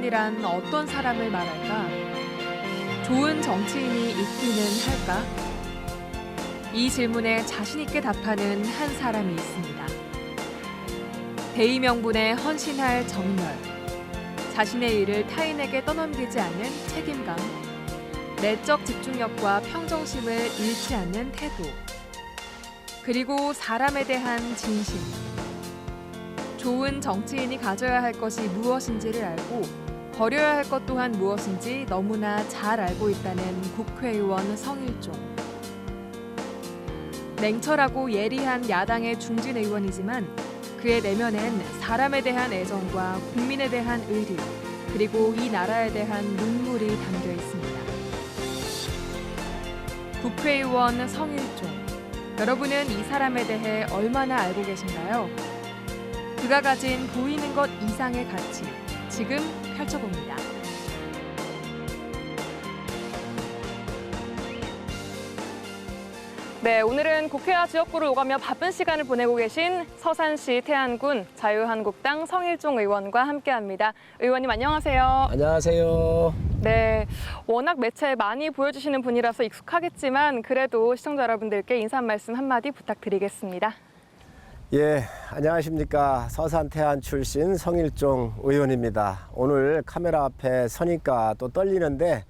정치인이란 어떤 사람을 말할까? 좋은 정치인이 있기는 할까? 이 질문에 자신 있게 답하는 한 사람이 있습니다. 대의명분에 헌신할 정열, 자신의 일을 타인에게 떠넘기지 않는 책임감, 내적 집중력과 평정심을 잃지 않는 태도, 그리고 사람에 대한 진심. 좋은 정치인이 가져야 할 것이 무엇인지를 알고 버려야 할 것 또한 무엇인지 너무나 잘 알고 있다는 국회의원 성일종. 냉철하고 예리한 야당의 중진 의원이지만 그의 내면엔 사람에 대한 애정과 국민에 대한 의리, 그리고 이 나라에 대한 눈물이 담겨 있습니다. 국회의원 성일종. 여러분은 이 사람에 대해 얼마나 알고 계신가요? 그가 가진 보이는 것 이상의 가치, 지금 펼쳐봅니다. 네, 오늘은 국회와 지역구를 오가며 바쁜 시간을 보내고 계신 서산시 태안군 자유한국당 성일종 의원과 함께합니다. 의원님 안녕하세요. 안녕하세요. 네, 워낙 매체에 많이 보여주시는 분이라서 익숙하겠지만 그래도 시청자 여러분들께 인사 말씀 한마디 부탁드리겠습니다. 예, 안녕하십니까. 서산 태안 출신 성일종 의원입니다. 오늘 카메라 앞에 서니까 또 떨리는데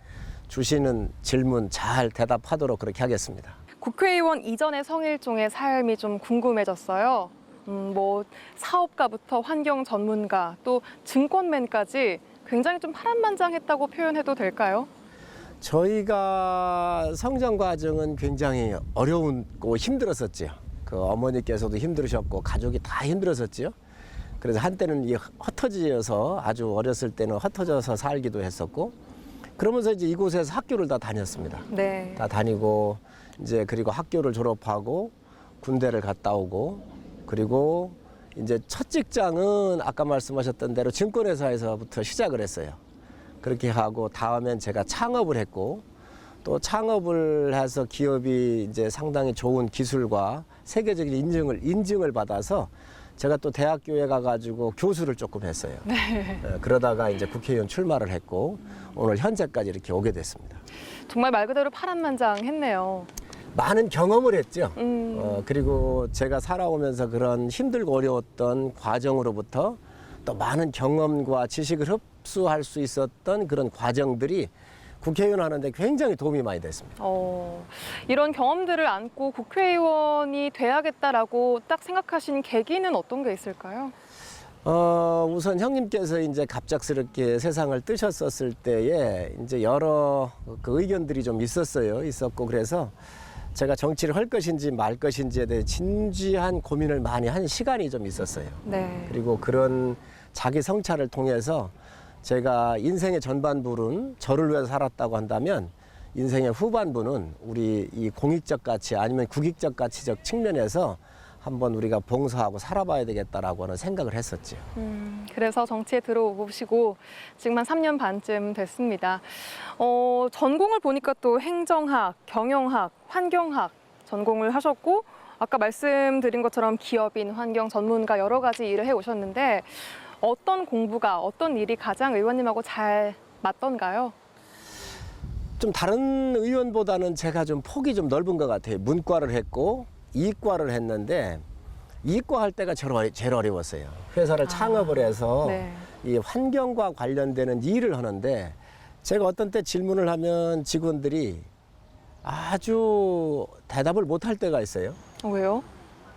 주시는 질문 잘 대답하도록 그렇게 하겠습니다. 국회의원 이전의 성일종의 삶이 좀 궁금해졌어요. 사업가부터 환경 전문가, 또 증권맨까지 굉장히 좀 파란만장했다고 표현해도 될까요? 저희가 성장 과정은 굉장히 어려웠고 힘들었었지요. 그 어머니께서도 힘들으셨고 가족이 다 힘들었었지요. 그래서 한때는 흩어져서 아주 어렸을 때는 흩어져서 살기도 했었고, 그러면서 이제 이곳에서 학교를 다 다녔습니다. 네. 다 다니고 이제 그리고 학교를 졸업하고 군대를 갔다 오고, 그리고 이제 첫 직장은 아까 말씀하셨던 대로 증권회사에서부터 시작을 했어요. 그렇게 하고 다음엔 제가 창업을 했고, 또 창업을 해서 기업이 이제 상당히 좋은 기술과 세계적인 인증을 받아서 제가 또 대학교에 가가지고 교수를 조금 했어요. 네. 그러다가 이제 국회의원 출마를 했고 오늘 현재까지 이렇게 오게 됐습니다. 정말 말 그대로 파란만장했네요. 많은 경험을 했죠. 그리고 제가 살아오면서 그런 힘들고 어려웠던 과정으로부터 또 많은 경험과 지식을 흡수할 수 있었던 그런 과정들이 국회의원 하는데 굉장히 도움이 많이 됐습니다. 이런 경험들을 안고 국회의원이 돼야겠다라고 딱 생각하신 계기는 어떤 게 있을까요? 우선 형님께서 이제 갑작스럽게 세상을 뜨셨었을 때에 이제 여러 그 의견들이 좀 있었고, 그래서 제가 정치를 할 것인지 말 것인지에 대해 진지한 고민을 많이 한 시간이 좀 있었어요. 네. 그리고 그런 자기 성찰을 통해서 제가 인생의 전반부는 저를 위해서 살았다고 한다면 인생의 후반부는 우리 이 공익적 가치 아니면 국익적 가치적 측면에서 한번 우리가 봉사하고 살아봐야 되겠다라고 하는 생각을 했었죠. 그래서 정치에 들어오시고 지금 한 3년 반쯤 됐습니다. 전공을 보니까 또 행정학, 경영학, 환경학 전공을 하셨고, 아까 말씀드린 것처럼 기업인, 환경 전문가 여러 가지 일을 해오셨는데 어떤 공부가, 어떤 일이 가장 의원님하고 잘 맞던가요? 좀 다른 의원보다는 제가 좀 폭이 좀 넓은 것 같아요. 문과를 했고 이과를 했는데 이과 할 때가 제일 어려웠어요. 회사를 창업을 해서 네. 이 환경과 관련되는 일을 하는데 제가 어떤 때 질문을 하면 직원들이 아주 대답을 못할 때가 있어요. 왜요?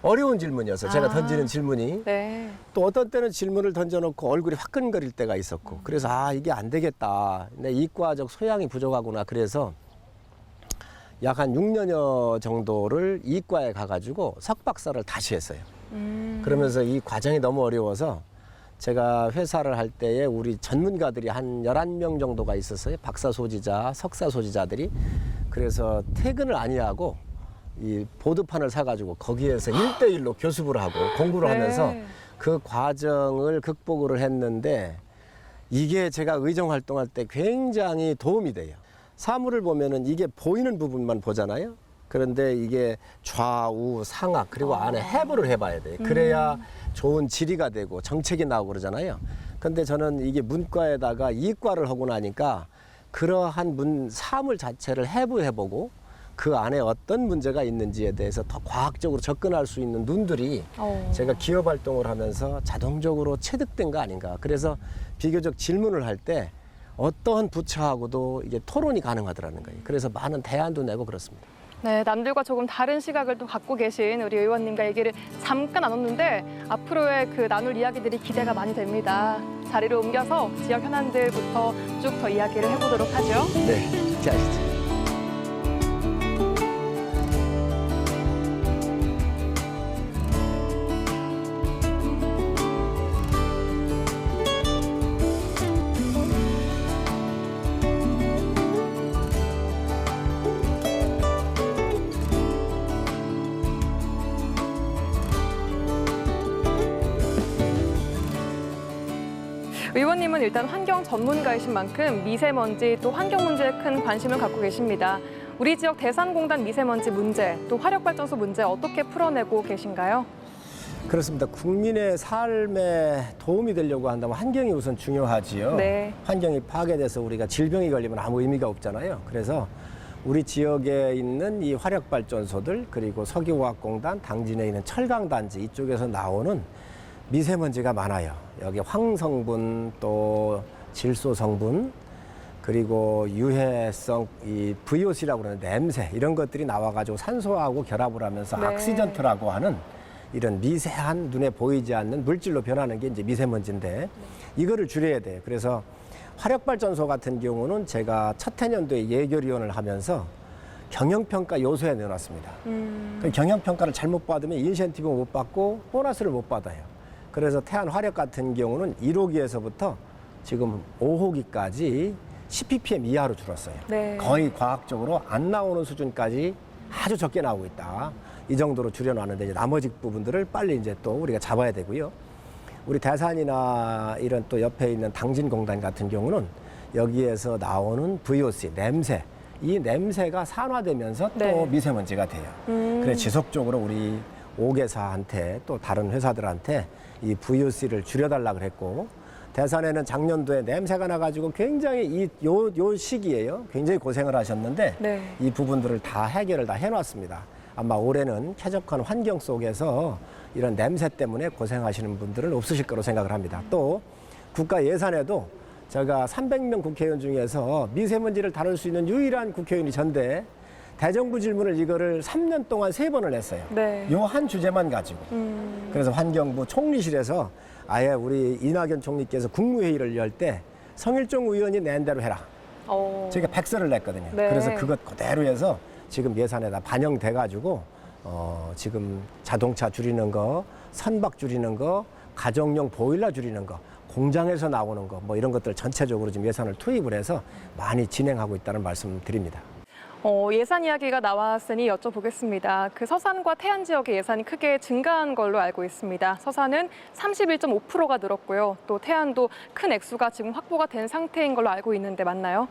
어려운 질문이어서 제가 던지는 질문이. 네. 또 어떤 때는 질문을 던져놓고 얼굴이 화끈거릴 때가 있었고, 그래서 이게 안 되겠다. 내 이과적 소양이 부족하구나. 그래서 약 한 6년여 정도를 이과에 가가지고 석박사를 다시 했어요. 그러면서 이 과정이 너무 어려워서 제가 회사를 할 때에 우리 전문가들이 한 11명 정도가 있었어요. 박사 소지자, 석사 소지자들이. 그래서 퇴근을 아니하고 이 보드판을 사가지고 거기에서 1대1로 교습을 하고 공부를 네. 하면서 그 과정을 극복을 했는데 이게 제가 의정 활동할 때 굉장히 도움이 돼요. 사물을 보면은 이게 보이는 부분만 보잖아요. 그런데 이게 좌우 상하 그리고 안에 해부를 해봐야 돼요. 그래야 좋은 질의가 되고 정책이 나오고 그러잖아요. 근데 저는 이게 문과에다가 이과를 하고 나니까 그러한 사물 자체를 해부해보고 그 안에 어떤 문제가 있는지에 대해서 더 과학적으로 접근할 수 있는 눈들이 제가 기업 활동을 하면서 자동적으로 체득된 거 아닌가. 그래서 비교적 질문을 할 때 어떠한 부처하고도 이게 토론이 가능하더라는 거예요. 그래서 많은 대안도 내고 그렇습니다. 네, 남들과 조금 다른 시각을 또 갖고 계신 우리 의원님과 얘기를 잠깐 나눴는데 앞으로의 그 나눌 이야기들이 기대가 많이 됩니다. 자리를 옮겨서 지역 현안들부터 쭉 더 이야기를 해보도록 하죠. 네, 같이 하시죠. 의원님은 일단 환경 전문가이신 만큼 미세먼지 또 환경 문제에 큰 관심을 갖고 계십니다. 우리 지역 대산공단 미세먼지 문제 또 화력발전소 문제 어떻게 풀어내고 계신가요? 그렇습니다. 국민의 삶에 도움이 되려고 한다면 환경이 우선 중요하지요. 네. 환경이 파괴돼서 우리가 질병이 걸리면 아무 의미가 없잖아요. 그래서 우리 지역에 있는 이 화력발전소들 그리고 석유화학공단, 당진에 있는 철강단지 이쪽에서 나오는 미세먼지가 많아요. 여기 황성분 또 질소성분 그리고 유해성 이 VOC라고 그러는 냄새 이런 것들이 나와가지고 산소하고 결합을 하면서 네. 악시전트라고 하는 이런 미세한 눈에 보이지 않는 물질로 변하는 게 이제 미세먼지인데 이거를 줄여야 돼요. 그래서 화력발전소 같은 경우는 제가 첫 해년도에 예결위원을 하면서 경영평가 요소에 넣어놨습니다. 그 경영평가를 잘못 받으면 인센티브 못 받고 보너스를 못 받아요. 그래서 태안화력 같은 경우는 1호기에서부터 지금 5호기까지 10ppm 이하로 줄었어요. 네. 거의 과학적으로 안 나오는 수준까지 아주 적게 나오고 있다. 이 정도로 줄여놨는데 이제 나머지 부분들을 빨리 이제 또 우리가 잡아야 되고요. 우리 대산이나 이런 또 옆에 있는 당진공단 같은 경우는 여기에서 나오는 VOC, 냄새, 이 냄새가 산화되면서 또 네. 미세먼지가 돼요. 그래서 지속적으로 우리 5개사한테 또 다른 회사들한테 이 VOC를 줄여달라 그랬고 대산에는 작년도에 냄새가 나가지고 굉장히 요 시기에요. 굉장히 고생을 하셨는데 네. 이 부분들을 다 해결을 다 해놨습니다. 아마 올해는 쾌적한 환경 속에서 이런 냄새 때문에 고생하시는 분들은 없으실 거로 생각을 합니다. 또 국가 예산에도 제가 300명 국회의원 중에서 미세먼지를 다룰 수 있는 유일한 국회의원이 전데 대정부 질문을 이거를 3년 동안 3번을 했어요. 네. 요 한 주제만 가지고. 그래서 환경부 총리실에서 아예 우리 이낙연 총리께서 국무회의를 열 때 성일종 의원이 낸 대로 해라. 저희가 백서를 냈거든요. 네. 그래서 그것 그대로 해서 지금 예산에다 반영돼 가지고 지금 자동차 줄이는 거, 선박 줄이는 거, 가정용 보일러 줄이는 거, 공장에서 나오는 거 뭐 이런 것들 전체적으로 지금 예산을 투입을 해서 많이 진행하고 있다는 말씀 드립니다. 예산 이야기가 나왔으니 여쭤보겠습니다. 그 서산과 태안 지역의 예산이 크게 증가한 걸로 알고 있습니다. 서산은 31.5%가 늘었고요. 또 태안도 큰 액수가 지금 확보가 된 상태인 걸로 알고 있는데 맞나요?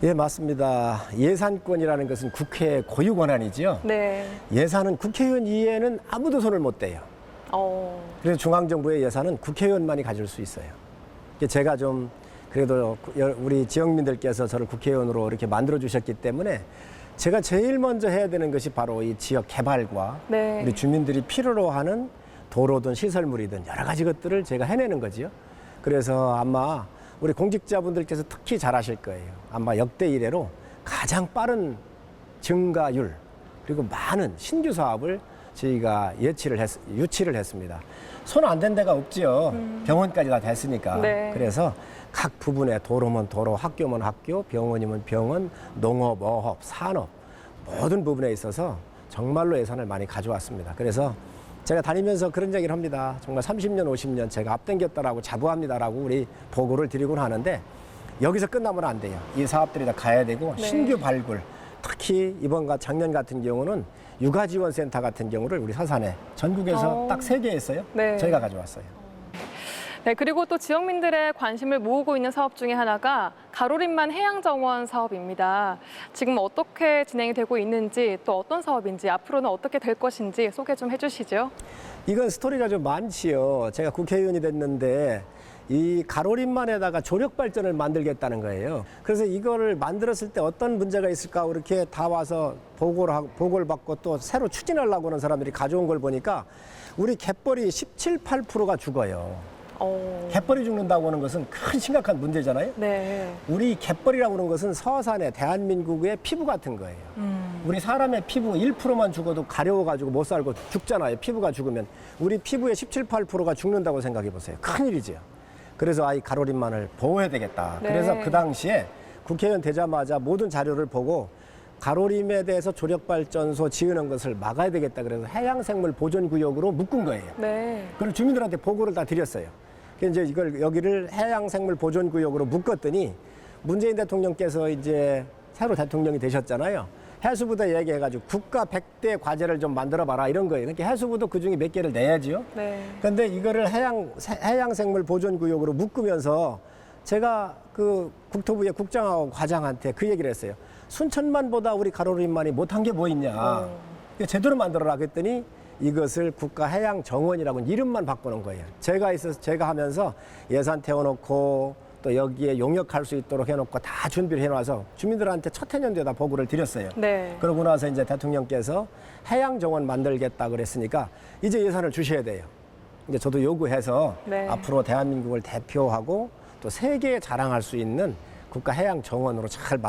예, 맞습니다. 예산권이라는 것은 국회의 고유 권한이지요. 네. 예산은 국회의원 이외에는 아무도 손을 못 대요. 그래서 중앙정부의 예산은 국회의원만이 가질 수 있어요. 제가 좀 그래도 우리 지역민들께서 저를 국회의원으로 이렇게 만들어 주셨기 때문에 제가 제일 먼저 해야 되는 것이 바로 이 지역 개발과 네. 우리 주민들이 필요로 하는 도로든 시설물이든 여러 가지 것들을 제가 해내는 거지요. 그래서 아마 우리 공직자분들께서 특히 잘 아실 거예요. 아마 역대 이래로 가장 빠른 증가율 그리고 많은 신규 사업을 저희가 유치를 했습니다. 손 안 댄 데가 없지요. 병원까지 다 됐으니까. 네. 그래서 각 부분에 도로면 도로, 학교면 학교, 병원이면 병원, 농업, 어업, 산업 모든 부분에 있어서 정말로 예산을 많이 가져왔습니다. 그래서 제가 다니면서 그런 얘기를 합니다. 정말 30년, 50년 제가 앞당겼다라고 자부합니다라고 우리 보고를 드리곤 하는데 여기서 끝나면 안 돼요. 이 사업들이 다 가야 되고 네. 신규 발굴, 특히 이번과 작년 같은 경우는 육아지원센터 같은 경우를 우리 서산에 전국에서 딱 3개 했어요. 네. 저희가 가져왔어요. 네, 그리고 또 지역민들의 관심을 모으고 있는 사업 중에 하나가 가로림만 해양정원 사업입니다. 지금 어떻게 진행이 되고 있는지 또 어떤 사업인지 앞으로는 어떻게 될 것인지 소개 좀 해주시죠. 이건 스토리가 좀 많지요. 제가 국회의원이 됐는데 이 가로림만에다가 조력 발전을 만들겠다는 거예요. 그래서 이거를 만들었을 때 어떤 문제가 있을까 이렇게 다 와서 보고를 받고 또 새로 추진하려고 하는 사람들이 가져온 걸 보니까 우리 갯벌이 17, 8%가 죽어요. 갯벌이 죽는다고 하는 것은 큰 심각한 문제잖아요. 네. 우리 갯벌이라고 하는 것은 서산의 대한민국의 피부 같은 거예요. 우리 사람의 피부 1%만 죽어도 가려워가지고 못 살고 죽잖아요. 피부가 죽으면. 우리 피부의 17, 8%가 죽는다고 생각해 보세요. 큰일이죠. 그래서 이 가로림만을 보호해야 되겠다. 네. 그래서 그 당시에 국회의원 되자마자 모든 자료를 보고 가로림에 대해서 조력발전소 지으는 것을 막아야 되겠다. 그래서 해양생물보존구역으로 묶은 거예요. 네. 그리고 주민들한테 보고를 다 드렸어요. 그래서 이제 이걸 여기를 해양생물보존구역으로 묶었더니 문재인 대통령께서 이제 새로 대통령이 되셨잖아요. 해수부도 얘기해가지고 국가 100대 과제를 좀 만들어봐라 이런 거예요. 그러니까 해수부도 그중에 몇 개를 내야지요. 네. 그런데 이거를 해양생물보존구역으로 묶으면서 제가 그 국토부의 국장하고 과장한테 그 얘기를 했어요. 순천만보다 우리 가로림만이 못한 게 뭐 있냐. 제대로 만들어라 그랬더니 이것을 국가해양정원이라고 이름만 바꾸는 거예요. 제가 하면서 예산 태워놓고 또 여기에 용역할 수 있도록 해놓고 다 준비를 해놔서 주민들한테 첫 해년도에다 보고를 드렸어요. 네. 그러고 나서 이제 대통령께서 해양정원 만들겠다 그랬으니까 이제 예산을 주셔야 돼요. 이제 저도 요구해서 네. 앞으로 대한민국을 대표하고 또 세계에 자랑할 수 있는 국가해양정원으로 잘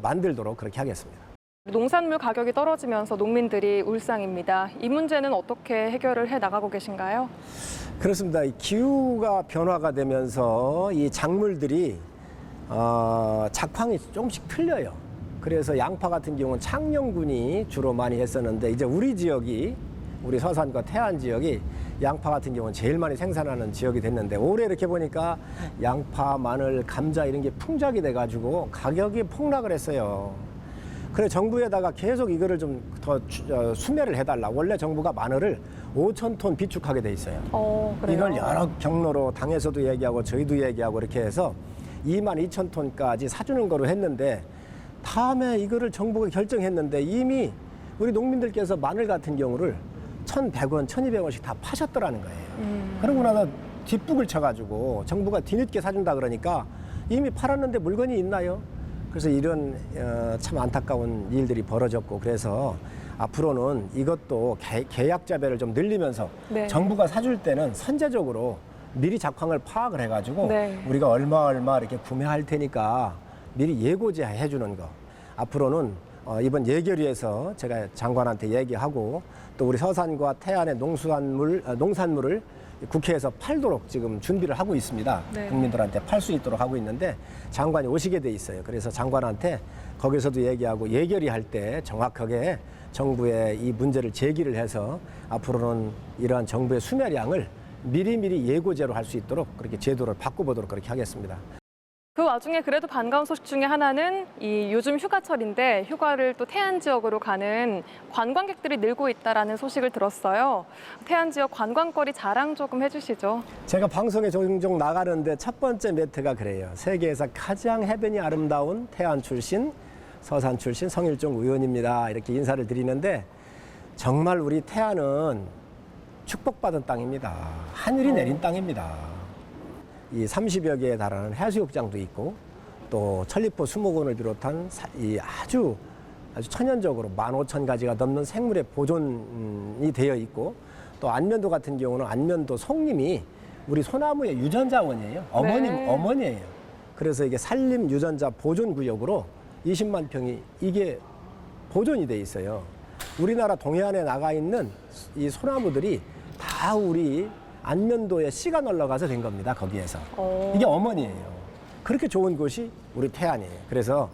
만들도록 그렇게 하겠습니다. 농산물 가격이 떨어지면서 농민들이 울상입니다. 이 문제는 어떻게 해결을 해 나가고 계신가요? 그렇습니다. 이 기후가 변화가 되면서 이 작물들이 작황이 조금씩 틀려요. 그래서 양파 같은 경우는 창녕군이 주로 많이 했었는데 이제 우리 서산과 태안 지역이 양파 같은 경우는 제일 많이 생산하는 지역이 됐는데 올해 이렇게 보니까 양파, 마늘, 감자 이런 게 풍작이 돼가지고 가격이 폭락을 했어요. 그래서 정부에다가 계속 이거를 좀 더 수매를 해달라. 원래 정부가 마늘을 5,000톤 비축하게 돼 있어요. 그래요? 이걸 여러 경로로 당에서도 얘기하고 저희도 얘기하고 이렇게 해서 22,000톤까지 사주는 거로 했는데 다음에 이거를 정부가 결정했는데 이미 우리 농민들께서 마늘 같은 경우를 1,100원, 1,200원씩 다 파셨더라는 거예요. 그러고 나서 뒷북을 쳐가지고 정부가 뒤늦게 사준다 그러니까 이미 팔았는데 물건이 있나요? 그래서 이런 참 안타까운 일들이 벌어졌고 그래서 앞으로는 이것도 계약자별을 좀 늘리면서 네. 정부가 사줄 때는 선제적으로 미리 작황을 파악을 해가지고 네. 우리가 얼마 이렇게 구매할 테니까 미리 예고제 해주는 거. 앞으로는 이번 예결위에서 제가 장관한테 얘기하고 또 우리 서산과 태안의 농산물을 국회에서 팔도록 지금 준비를 하고 있습니다. 네. 국민들한테 팔 수 있도록 하고 있는데 장관이 오시게 돼 있어요. 그래서 장관한테 거기서도 얘기하고 예결위 할 때 정확하게 정부에 이 문제를 제기를 해서 앞으로는 이러한 정부의 수매량을 미리미리 예고제로 할 수 있도록 그렇게 제도를 바꿔보도록 그렇게 하겠습니다. 그 와중에 그래도 반가운 소식 중에 하나는 이 요즘 휴가철인데 휴가를 또 태안 지역으로 가는 관광객들이 늘고 있다라는 소식을 들었어요. 태안 지역 관광거리 자랑 조금 해주시죠. 제가 방송에 종종 나가는데 첫 번째 멘트가 그래요. 세계에서 가장 해변이 아름다운 태안 출신, 서산 출신 성일종 의원입니다. 이렇게 인사를 드리는데 정말 우리 태안은 축복받은 땅입니다. 하늘이 내린 땅입니다. 이 30여 개에 달하는 해수욕장도 있고 또 천리포 수목원을 비롯한 이 아주 천연적으로 15,000가지가 넘는 생물의 보존이 되어 있고 또 안면도 같은 경우는 안면도 송림이 우리 소나무의 유전자원이에요. 네. 어머니예요. 그래서 이게 산림 유전자 보존구역으로 20만 평이 이게 보존이 돼 있어요. 우리나라 동해안에 나가 있는 이 소나무들이 다 우리 안면도에 씨가 놀러가서 된 겁니다. 거기에서. 이게 어머니예요. 그렇게 좋은 곳이 우리 태안이에요. 그래서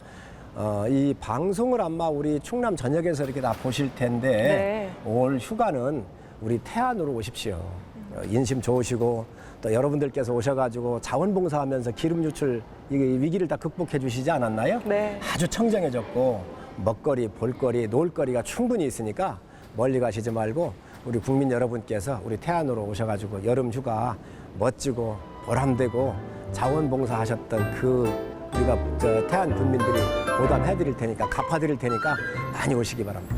이 방송을 아마 우리 충남 전역에서 이렇게 다 보실 텐데 네. 올 휴가는 우리 태안으로 오십시오. 인심 좋으시고 또 여러분들께서 오셔가지고 자원봉사하면서 기름 유출 이 위기를 다 극복해 주시지 않았나요? 네. 아주 청정해졌고 먹거리, 볼거리, 놀거리가 충분히 있으니까 멀리 가시지 말고 우리 국민 여러분께서 우리 태안으로 오셔가지고 여름 휴가 멋지고 보람되고 자원봉사하셨던 우리가 태안 군민들이 보답해드릴 테니까 갚아드릴 테니까 많이 오시기 바랍니다.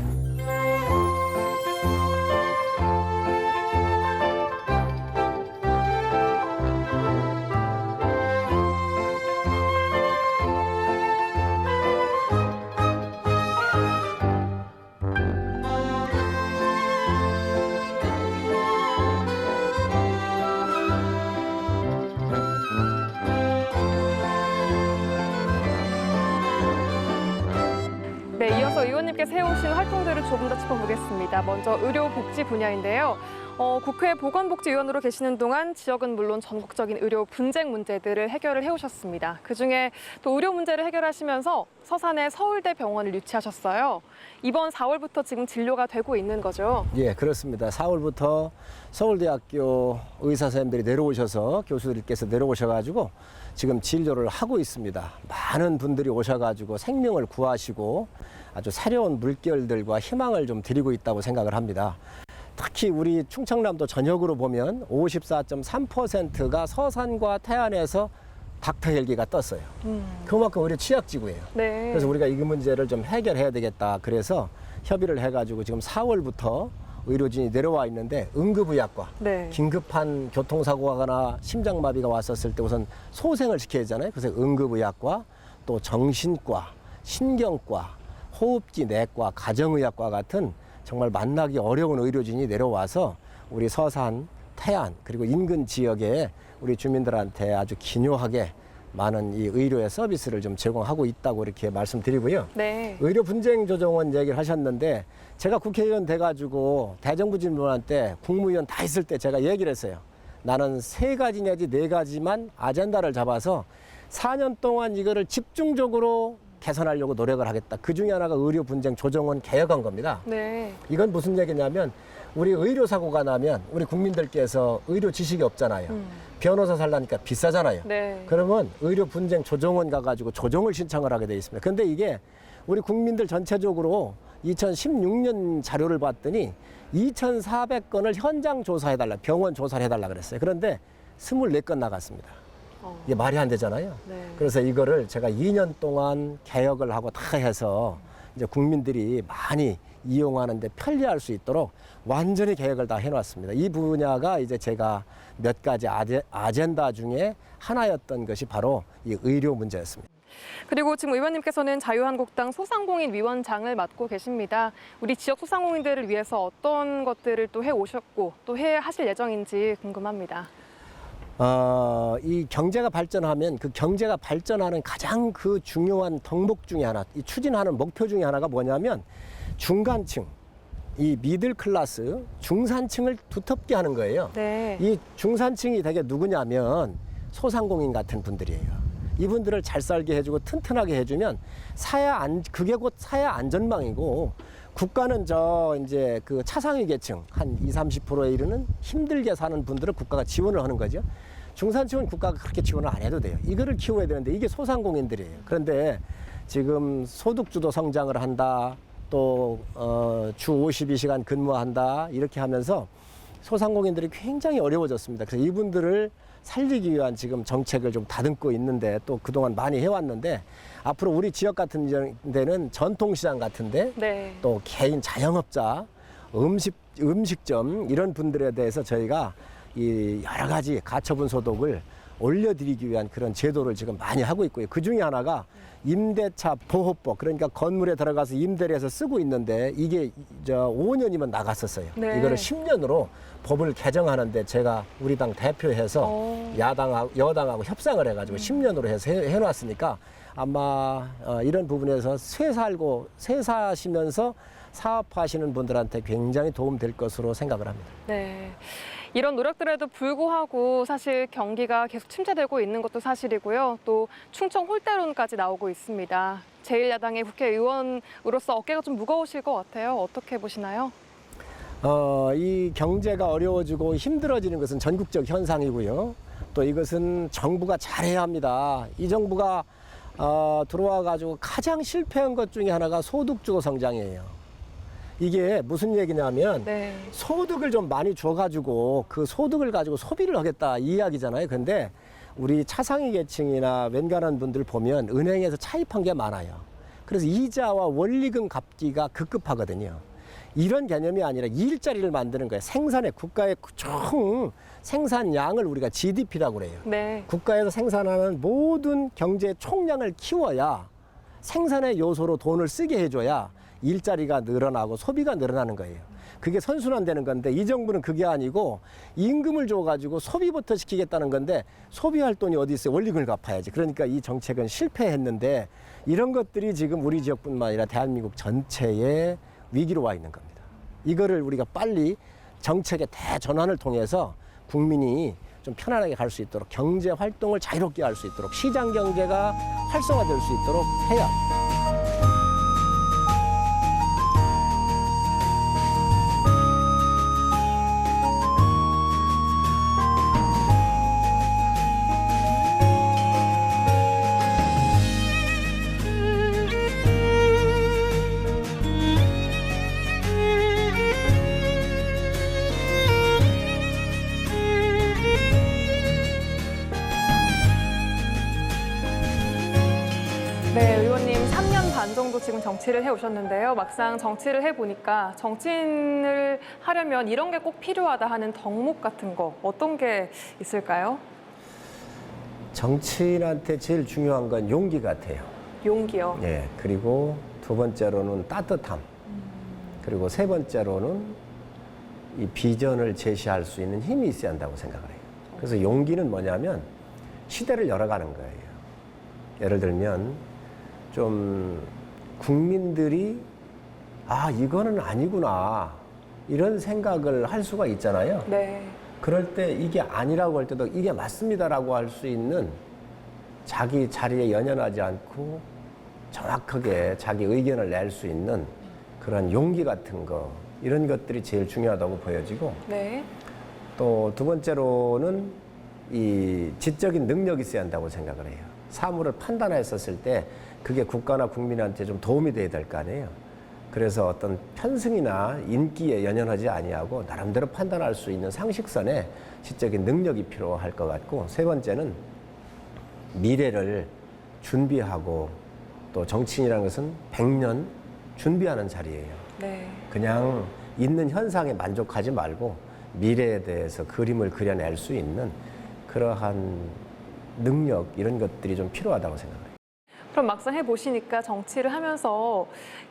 이어서 의원님께 세우신 활동들을 조금 더 짚어보겠습니다. 먼저 의료복지 분야인데요. 국회 보건복지위원으로 계시는 동안 지역은 물론 전국적인 의료 분쟁 문제들을 해결을 해오셨습니다. 그중에 또 의료 문제를 해결하시면서 서산에 서울대 병원을 유치하셨어요. 이번 4월부터 지금 진료가 되고 있는 거죠? 예, 그렇습니다. 4월부터 서울대학교 의사 선생님들이 내려오셔서 교수들께서 내려오셔가지고 지금 진료를 하고 있습니다. 많은 분들이 오셔가지고 생명을 구하시고 아주 사려운 물결들과 희망을 좀 드리고 있다고 생각을 합니다. 특히 우리 충청남도 전역으로 보면 54.3%가 서산과 태안에서 닥터 헬기가 떴어요. 그만큼 우리 취약지구예요. 네. 그래서 우리가 이 문제를 좀 해결해야 되겠다. 그래서 협의를 해가지고 지금 4월부터 의료진이 내려와 있는데 응급의학과, 네. 긴급한 교통사고가 심장마비가 왔었을 때 우선 소생을 시켜야 하잖아요. 그래서 응급의학과, 또 정신과, 신경과, 호흡기 내과, 가정의학과 같은 정말 만나기 어려운 의료진이 내려와서 우리 서산, 태안 그리고 인근 지역에 우리 주민들한테 아주 기묘하게 많은 이 의료의 서비스를 좀 제공하고 있다고 이렇게 말씀드리고요. 네. 의료 분쟁 조정원 얘기를 하셨는데 제가 국회의원 돼가지고 대정부 질문할 때 국무위원 다 있을 때 제가 얘기를 했어요. 나는 3가지 내지 4가지만 아젠다를 잡아서 4년 동안 이거를 집중적으로 개선하려고 노력을 하겠다. 그 중에 하나가 의료 분쟁 조정원 개혁한 겁니다. 네. 이건 무슨 얘기냐면 우리 의료사고가 나면 우리 국민들께서 의료 지식이 없잖아요. 변호사 살라니까 비싸잖아요. 네. 그러면 의료 분쟁 조정원 가가지고 조정을 신청을 하게 돼 있습니다. 근데 이게 우리 국민들 전체적으로 2016년 자료를 봤더니 2,400건을 현장 조사해달라, 병원 조사를 해달라 그랬어요. 그런데 24건 나갔습니다. 이게 말이 안 되잖아요. 네. 그래서 이거를 제가 2년 동안 개혁을 하고 다 해서 이제 국민들이 많이 이용하는데 편리할 수 있도록 완전히 개혁을 다 해놨습니다. 이 분야가 이제 제가 몇 가지 아젠다 중에 하나였던 것이 바로 이 의료 문제였습니다. 그리고 지금 의원님께서는 자유한국당 소상공인 위원장을 맡고 계십니다. 우리 지역 소상공인들을 위해서 어떤 것들을 또 해오셨고 또 하실 예정인지 궁금합니다. 이 경제가 발전하면 그 경제가 발전하는 가장 그 중요한 덕목 중에 하나, 이 추진하는 목표 중에 하나가 뭐냐면 중간층, 이 미들 클래스, 중산층을 두텁게 하는 거예요. 네. 이 중산층이 되게 누구냐면 소상공인 같은 분들이에요. 이분들을 잘 살게 해주고 튼튼하게 해주면 그게 곧 사회 안전망이고 국가는 이제 그 차상위 계층 한 20-30%에 이르는 힘들게 사는 분들을 국가가 지원을 하는 거죠. 중산층은 국가가 그렇게 지원을 안 해도 돼요. 이거를 키워야 되는데 이게 소상공인들이에요. 그런데 지금 소득주도 성장을 한다. 또 주 52시간 근무한다. 이렇게 하면서 소상공인들이 굉장히 어려워졌습니다. 그래서 이분들을 살리기 위한 지금 정책을 좀 다듬고 있는데 또 그동안 많이 해왔는데 앞으로 우리 지역 같은 데는 전통시장 같은데 네. 또 개인 자영업자, 음식점 이런 분들에 대해서 저희가 이 여러 가지 가처분 소득을 올려드리기 위한 그런 제도를 지금 많이 하고 있고요. 그 중에 하나가 임대차 보호법, 그러니까 건물에 들어가서 임대를 해서 쓰고 있는데 이게 5년이면 나갔었어요. 네. 이거를 10년으로 법을 개정하는데 제가 우리 당 대표해서 여당하고 협상을 해가지고 10년으로 해서 해놨으니까 아마 이런 부분에서 새 사시면서 사업하시는 분들한테 굉장히 도움될 것으로 생각을 합니다. 네. 이런 노력들에도 불구하고 사실 경기가 계속 침체되고 있는 것도 사실이고요. 또 충청 홀대론까지 나오고 있습니다. 제1야당의 국회의원으로서 어깨가 좀 무거우실 것 같아요. 어떻게 보시나요? 이 경제가 어려워지고 힘들어지는 것은 전국적 현상이고요. 또 이것은 정부가 잘해야 합니다. 이 정부가 들어와가지고 가장 실패한 것 중에 하나가 소득주도 성장이에요. 이게 무슨 얘기냐면 네. 소득을 좀 많이 줘가지고 그 소득을 가지고 소비를 하겠다 이 이야기잖아요. 근데 우리 차상위 계층이나 웬간한 분들 보면 은행에서 차입한 게 많아요. 그래서 이자와 원리금 갚기가 급급하거든요. 이런 개념이 아니라 일자리를 만드는 거예요. 생산에 국가의 총 생산량을 우리가 GDP라고 그래요. 네. 국가에서 생산하는 모든 경제 총량을 키워야 생산의 요소로 돈을 쓰게 해줘야 일자리가 늘어나고 소비가 늘어나는 거예요. 그게 선순환되는 건데 이 정부는 그게 아니고 임금을 줘가지고 소비부터 시키겠다는 건데 소비할 돈이 어디 있어요? 원리금을 갚아야지. 그러니까 이 정책은 실패했는데 이런 것들이 지금 우리 지역뿐만 아니라 대한민국 전체의 위기로 와 있는 겁니다. 이거를 우리가 빨리 정책의 대전환을 통해서 국민이 좀 편안하게 갈 수 있도록 경제 활동을 자유롭게 할 수 있도록 시장 경제가 활성화될 수 있도록 해야 합니다. 네, 의원님 3년 반 정도 지금 정치를 해오셨는데요. 막상 정치를 해보니까 정치인을 하려면 이런 게 꼭 필요하다 하는 덕목 같은 거 어떤 게 있을까요? 정치인한테 제일 중요한 건 용기 같아요. 용기요. 예, 그리고 두 번째로는 따뜻함. 그리고 세 번째로는 이 비전을 제시할 수 있는 힘이 있어야 한다고 생각을 해요. 그래서 용기는 뭐냐면 시대를 열어가는 거예요. 예를 들면 좀 국민들이 아, 이거는 아니구나. 이런 생각을 할 수가 있잖아요. 네. 그럴 때 이게 아니라고 할 때도 이게 맞습니다라고 할 수 있는 자기 자리에 연연하지 않고 정확하게 자기 의견을 낼 수 있는 그런 용기 같은 거 이런 것들이 제일 중요하다고 보여지고 네. 또 두 번째로는 이 지적인 능력이 있어야 한다고 생각을 해요. 사물을 판단했었을 때 그게 국가나 국민한테 좀 도움이 돼야 될 거 아니에요. 그래서 어떤 편승이나 인기에 연연하지 아니하고 나름대로 판단할 수 있는 상식선에 지적인 능력이 필요할 것 같고 세 번째는 미래를 준비하고 또 정치인이라는 것은 100년 준비하는 자리예요. 네. 그냥 있는 현상에 만족하지 말고 미래에 대해서 그림을 그려낼 수 있는 그러한 능력 이런 것들이 좀 필요하다고 생각해요. 그럼 막상 해보시니까 정치를 하면서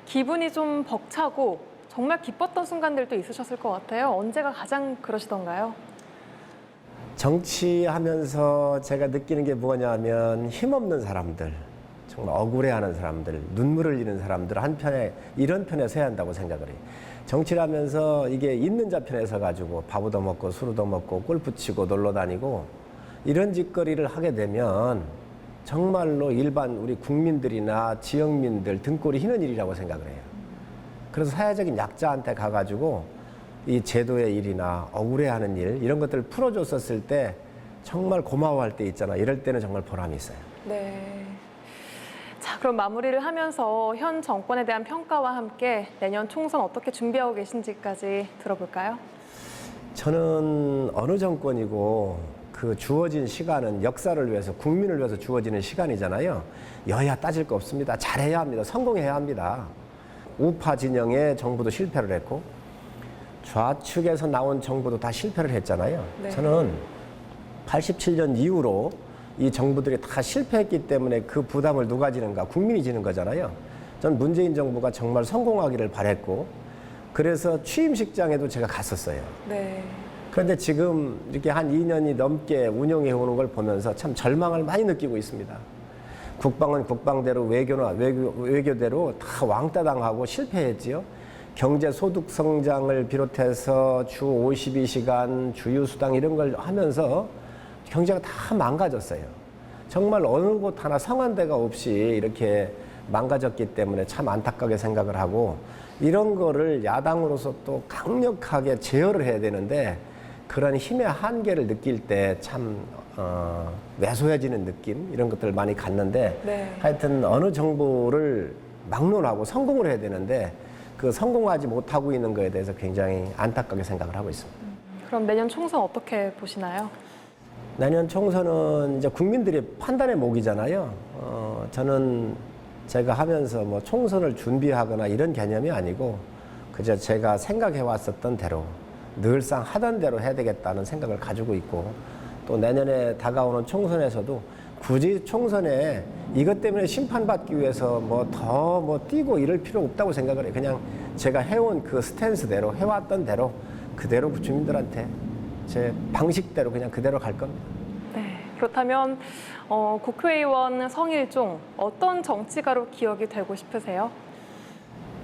기분이 좀 벅차고 정말 기뻤던 순간들도 있으셨을 것 같아요. 언제가 가장 그러시던가요? 정치하면서 제가 느끼는 게 뭐냐면 힘없는 사람들, 정말 억울해하는 사람들, 눈물을 흘리는 사람들 한편에 이런 편에 서야 한다고 생각을 해요. 정치를 하면서 이게 있는 자 편에 서가지고 밥도 얻어먹고 술도 얻어먹고 골프 치고 놀러 다니고 이런 짓거리를 하게 되면 정말로 일반 우리 국민들이나 지역민들 등골이 휘는 일이라고 생각을 해요. 그래서 사회적인 약자한테 가가지고 이 제도의 일이나 억울해하는 일 이런 것들을 풀어줬었을 때 정말 고마워할 때 있잖아. 이럴 때는 정말 보람이 있어요. 네. 자, 그럼 마무리를 하면서 현 정권에 대한 평가와 함께 내년 총선 어떻게 준비하고 계신지까지 들어볼까요? 저는 어느 정권이고 그 주어진 시간은 역사를 위해서 국민을 위해서 주어지는 시간이잖아요. 여야 따질 거 없습니다. 잘해야 합니다. 성공해야 합니다. 우파 진영의 정부도 실패를 했고 좌측에서 나온 정부도 다 실패를 했잖아요. 네. 저는 87년 이후로 이 정부들이 다 실패했기 때문에 그 부담을 누가 지는가? 국민이 지는 거잖아요. 전 문재인 정부가 정말 성공하기를 바랬고 그래서 취임식장에도 제가 갔었어요. 네. 그런데 지금 이렇게 한 2년이 넘게 운영해 오는 걸 보면서 참 절망을 많이 느끼고 있습니다. 국방은 국방대로 외교대로 다 왕따 당하고 실패했지요. 경제 소득 성장을 비롯해서 주 52시간 주휴수당 이런 걸 하면서 경제가 다 망가졌어요. 정말 어느 곳 하나 성한 데가 없이 이렇게 망가졌기 때문에 참 안타깝게 생각을 하고 이런 거를 야당으로서 또 강력하게 제어를 해야 되는데 그런 힘의 한계를 느낄 때 참 왜소해지는 느낌 이런 것들을 많이 갖는데 네. 하여튼 어느 정부를 막론하고 성공을 해야 되는데 그 성공하지 못하고 있는 거에 대해서 굉장히 안타깝게 생각을 하고 있습니다. 그럼 내년 총선 어떻게 보시나요? 내년 총선은 이제 국민들의 판단의 몫이잖아요. 저는 제가 하면서 뭐 총선을 준비하거나 이런 개념이 아니고 그저 제가 생각해 왔었던 대로 늘상 하던 대로 해야 되겠다는 생각을 가지고 있고 또 내년에 다가오는 총선에서도 굳이 총선에 이것 때문에 심판받기 위해서 뭐 더 뛰고 이럴 필요 없다고 생각을 해요. 그냥 제가 해온 그 스탠스대로 해왔던 대로 그대로 주민들한테 제 방식대로 그냥 그대로 갈 겁니다. 네. 그렇다면 국회의원 성일종 어떤 정치가로 기억이 되고 싶으세요?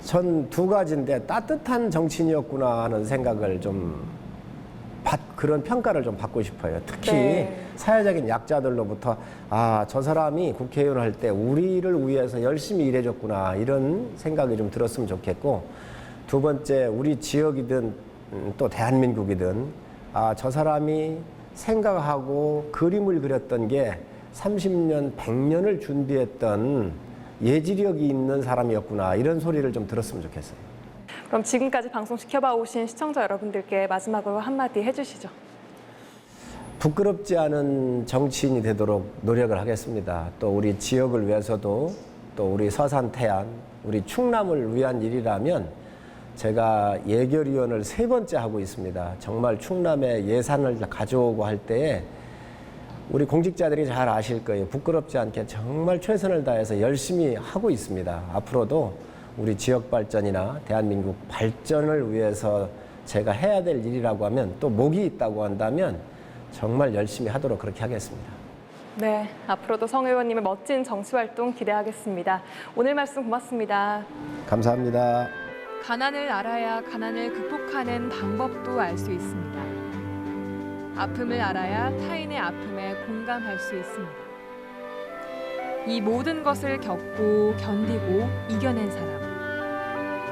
전 두 가지인데 따뜻한 정치인이었구나 하는 생각을 그런 평가를 좀 받고 싶어요. 특히 네. 사회적인 약자들로부터 저 사람이 국회의원 할 때 우리를 위해서 열심히 일해줬구나 이런 생각이 좀 들었으면 좋겠고, 두 번째 우리 지역이든 또 대한민국이든 저 사람이 생각하고 그림을 그렸던 게 30년, 100년을 준비했던 예지력이 있는 사람이었구나 이런 소리를 좀 들었으면 좋겠어요. 그럼 지금까지 방송 지켜봐 오신 시청자 여러분들께 마지막으로 한마디 해주시죠. 부끄럽지 않은 정치인이 되도록 노력을 하겠습니다. 또 우리 지역을 위해서도, 또 우리 서산 태안, 우리 충남을 위한 일이라면 제가 예결위원을 3번째 하고 있습니다. 정말 충남에 예산을 가져오고 할 때에 우리 공직자들이 잘 아실 거예요. 부끄럽지 않게 정말 최선을 다해서 열심히 하고 있습니다. 앞으로도 우리 지역 발전이나 대한민국 발전을 위해서 제가 해야 될 일이라고 하면, 또 목이 있다고 한다면 정말 열심히 하도록 그렇게 하겠습니다. 네, 앞으로도 성 의원님의 멋진 정치활동 기대하겠습니다. 오늘 말씀 고맙습니다. 감사합니다. 가난을 알아야 가난을 극복하는 방법도 알 수 있습니다. 아픔을 알아야 타인의 아픔에 공감할 수 있습니다. 이 모든 것을 겪고 견디고 이겨낸 사람.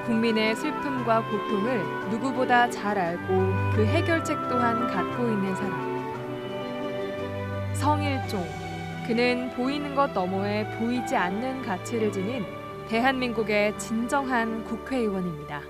국민의 슬픔과 고통을 누구보다 잘 알고 그 해결책 또한 갖고 있는 사람. 성일종. 그는 보이는 것 너머에 보이지 않는 가치를 지닌 대한민국의 진정한 국회의원입니다.